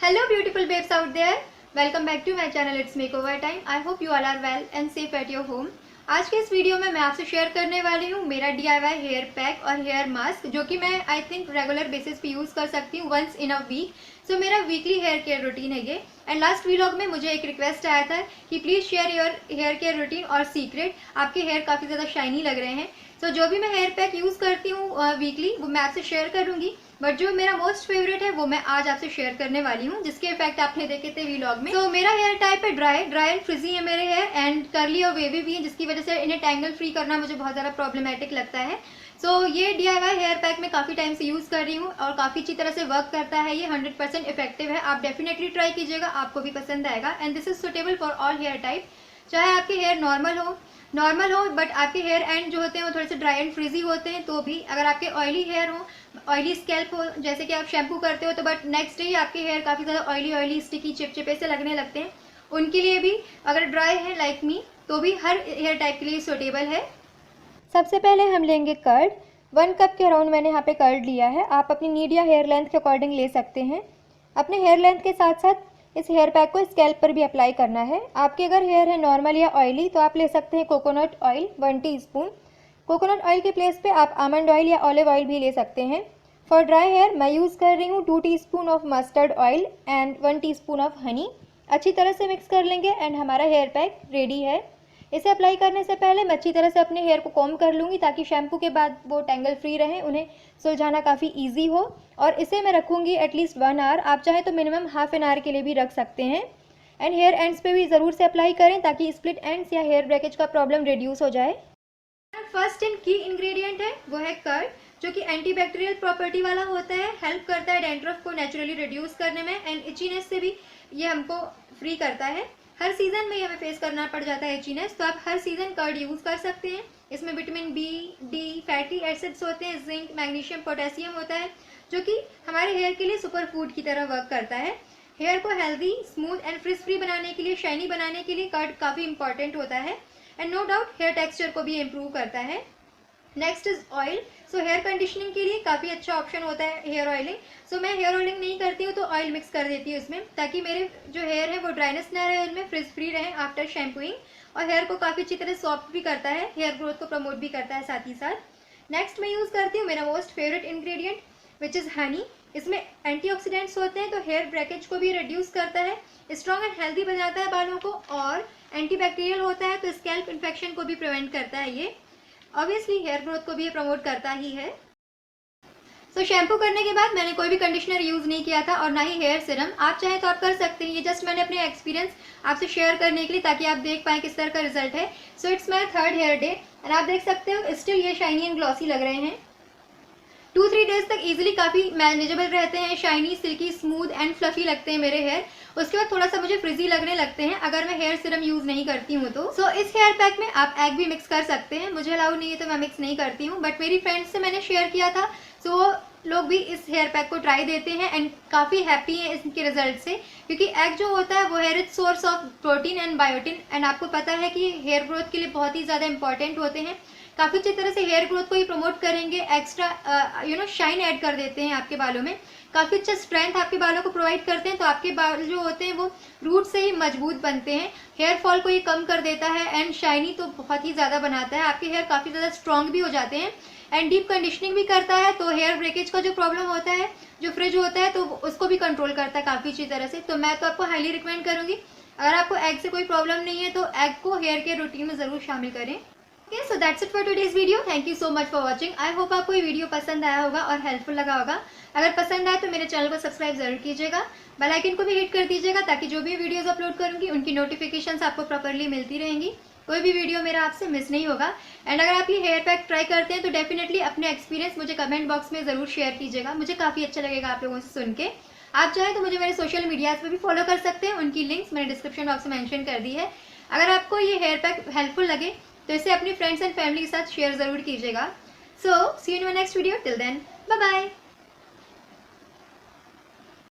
Hello beautiful babes out there. Welcome back to my channel It's Makeover Time. I hope you all are well and safe at your home. आज के इस video में मैं आपसे share करने वाली हूँ मेरा DIY हेयर पैक और हेयर मास्क, जो कि मैं आई थिंक रेगुलर बेसिस पे यूज़ कर सकती हूँ वंस इन अ वीक. सो मेरा वीकली हेयर केयर रूटीन है ये. एंड लास्ट व्लॉग में मुझे एक रिक्वेस्ट आया था कि please share your hair care routine और सीक्रेट. आपके हेयर काफ़ी ज़्यादा शाइनी लग रहे हैं. सो जो भी मैं हेयर पैक यूज़ करती हूँ वीकली वो मैं आपसे शेयर करूँगी. बट जो मेरा मोस्ट फेवरेट है वो मैं आज आपसे शेयर करने वाली हूँ, जिसके इफेक्ट आपने देखे थे व्लॉग में. तो मेरा हेयर टाइप है ड्राई एंड फ्रिजी है मेरे हेयर, एंड कर्ली और वेवी भी है, जिसकी वजह से इन्हें टैंगल फ्री करना मुझे बहुत ज़्यादा प्रॉब्लमेटिक लगता है. सो ये DIY हेयर पैक मैं काफ़ी टाइम से यूज़ कर रही हूँ और काफ़ी अच्छी तरह से वर्क करता है. ये 100% इफेक्टिव है. आप डेफिनेटली ट्राई कीजिएगा, आपको भी पसंद आएगा. And this is suitable for all hair type. चाहे आपके हेयर नॉर्मल हो बट आपके हेयर एंड जो होते हैं वो थोड़े से ड्राई एंड फ्रिजी होते हैं, तो भी अगर आपके ऑयली हेयर हो, ऑयली स्कैल्प हो, जैसे कि आप शैम्पू करते हो तो बट नेक्स्ट डे ही आपके हेयर काफ़ी ज़्यादा ऑयली स्टिकी चिपचिपे से लगने लगते हैं, उनके लिए भी अगर ड्राई है लाइक मी तो भी हर हेयर टाइप के लिए सूटेबल है. सबसे पहले हम लेंगे कर्ड. 1 कप के अराउंड मैंने यहाँ पे कर्ड लिया है. आप अपनी नीड या हेयर लेंथ के अकॉर्डिंग ले सकते हैं. अपने हेयर लेंथ के साथ साथ इस हेयर पैक को स्कैल्प पर भी अप्लाई करना है. आपके अगर हेयर है नॉर्मल या ऑयली तो आप ले सकते हैं coconut oil 1 teaspoon. Coconut oil के प्लेस पे आप आमंड ऑयल या ऑलिव ऑयल भी ले सकते हैं. फॉर ड्राई हेयर मैं यूज़ कर रही हूँ 2 teaspoon of mustard oil and 1 teaspoon of honey. अच्छी तरह से मिक्स कर लेंगे एंड हमारा हेयर पैक रेडी है. इसे अप्लाई करने से पहले मैं अच्छी तरह से अपने हेयर को कॉम्ब कर लूँगी ताकि शैम्पू के बाद वो टैंगल फ्री रहें, उन्हें सुलझाना काफ़ी ईजी हो. और इसे मैं रखूँगी एटलीस्ट 1 आवर. आप चाहें तो मिनिमम हाफ एन आवर के लिए भी रख सकते हैं. एंड हेयर एंड्स पे भी ज़रूर से अप्लाई करें ताकि स्प्लिट एंड्स या हेयर ब्रेकेज का प्रॉब्लम रिड्यूस हो जाए. फर्स्ट एंड की इंग्रेडिएंट है वो है कर्ड, जो कि एंटीबैक्टीरियल प्रॉपर्टी वाला होता है. हेल्प करता है डैंड्रफ को नेचुरली रिड्यूस करने में एंड इचीनेस से भी ये हमको फ्री करता है. हर सीज़न में हमें फेस करना पड़ जाता है इचीनेस, तो आप हर सीज़न कर्ड यूज़ कर सकते हैं. इसमें vitamin B, D, fatty acids होते हैं, जिंक, मैग्नीशियम, पोटेशियम होता है, जो कि हमारे हेयर के लिए सुपर फूड की तरह वर्क करता है. हेयर को healthy, smooth and fridge free बनाने के लिए, शाइनी बनाने के लिए कर्ड काफ़ी इंपॉर्टेंट होता है. And no doubt hair texture को भी इम्प्रूव करता है. Next is oil. So hair conditioning के लिए काफ़ी अच्छा ऑप्शन होता है हेयर ऑयलिंग. सो मैं हेयर ऑयलिंग नहीं करती हूँ तो ऑयल मिक्स कर देती हूँ इसमें, ताकि मेरे जो हेयर है वो ड्राइनेस ना रहे, उनमें फ्रिज फ्री रहे आफ्टर शैम्पूइंग. और हेयर को काफ़ी अच्छी तरह सॉफ्ट भी करता है, हेयर ग्रोथ को प्रमोट भी करता है साथ ही साथ. नेक्स्ट मैं यूज़ करती हूँ मेरा most favourite ingredient which is Honey. इसमें एंटीऑक्सीडेंट्स होते हैं तो हेयर ब्रेकेज को भी रिड्यूस करता है, स्ट्रॉन्ग एंड हेल्दी बनाता है बालों को, और एंटीबैक्टीरियल होता है तो स्कैल्प इन्फेक्शन को भी प्रिवेंट करता है. ये ऑब्वियसली हेयर ग्रोथ को भी ये प्रमोट करता ही है. सो शैम्पू करने के बाद मैंने कोई भी कंडीशनर यूज़ नहीं किया था और ना ही हेयर सीरम. आप चाहें तो आप कर सकते हैं. ये जस्ट मैंने अपने एक्सपीरियंस आपसे शेयर करने के लिए, ताकि आप देख पाएँ किस तरह का रिजल्ट है. So it's my 3rd hair day and आप देख सकते हो स्टिल ये शाइनी एंड ग्लॉसी लग रहे हैं. 2-3 डेज तक इजीली काफ़ी मैनेजेबल रहते हैं. Shiny, silky, smooth and fluffy लगते हैं मेरे हेयर. उसके बाद थोड़ा सा मुझे फ्रिजी लगने लगते हैं अगर मैं हेयर सीरम यूज़ नहीं करती हूँ तो. सो इस हेयर पैक में आप एग भी मिक्स कर सकते हैं. मुझे अलाउ नहीं है तो मैं मिक्स नहीं करती हूँ, बट मेरी फ्रेंड्स से मैंने शेयर किया था, सो वो लोग भी इस हेयर पैक को ट्राई देते हैं एंड काफ़ी हैप्पी हैं इसके रिजल्ट से, क्योंकि एग जो होता है वो है rich source of protein and biotin. And आपको पता है कि हेयर ग्रोथ के लिए बहुत ही ज़्यादा इंपॉर्टेंट होते हैं. काफ़ी अच्छी तरह से हेयर ग्रोथ को ही प्रमोट करेंगे. एक्स्ट्रा शाइन ऐड कर देते हैं आपके बालों में. काफ़ी अच्छा स्ट्रेंथ आपके बालों को प्रोवाइड करते हैं, तो आपके बाल जो होते हैं वो रूट से ही मजबूत बनते हैं. हेयर फॉल को ये कम कर देता है एंड शाइनी तो बहुत ही ज़्यादा बनाता है. आपके हेयर काफ़ी ज़्यादा स्ट्रॉन्ग भी हो जाते हैं एंड डीप कंडीशनिंग भी करता है. तो हेयर ब्रेकेज का जो प्रॉब्लम होता है, जो फ्रिज होता है, तो उसको भी कंट्रोल करता है काफ़ी अच्छी तरह से. तो मैं तो आपको हाईली रिकमेंड करूँगी, अगर आपको एग से कोई प्रॉब्लम नहीं है तो एग को हेयर केयर रूटीन में ज़रूर शामिल करें. Okay, so that's it for today's video. Thank you so much for watching. I hope आपको ये वीडियो पसंद आया होगा और हेल्पफुल लगा होगा. अगर पसंद आए तो मेरे चैनल को सब्सक्राइब जरूर कीजिएगा. बेल आइकन को भी हिट कर दीजिएगा ताकि जो भी वीडियोस अपलोड करूँगी उनकी नोटिफिकेशंस आपको प्रॉपर्ली मिलती रहेंगी. कोई भी वीडियो मेरा आपसे मिस नहीं होगा. एंड अगर आप ये हेयर पैक ट्राई करते हैं तो डेफिनेटली अपने एक्सपीरियंस मुझे कमेंट बॉक्स में ज़रूर शेयर कीजिएगा. मुझे काफ़ी अच्छा लगेगा आप लोगों से सुन के. आप चाहें तो मुझे मेरे सोशल मीडियाज़ पर भी फॉलो कर सकते हैं. उनकी लिंक्स मैंने डिस्क्रिप्शन बॉक्स में मेंशन कर दी है. अगर आपको ये हेयर पैक हेल्पफुल लगे तो इसे अपनी फ्रेंड्स एंड फैमिली के साथ शेयर ज़रूर कीजिएगा. So see you in my next video. Till then, bye bye.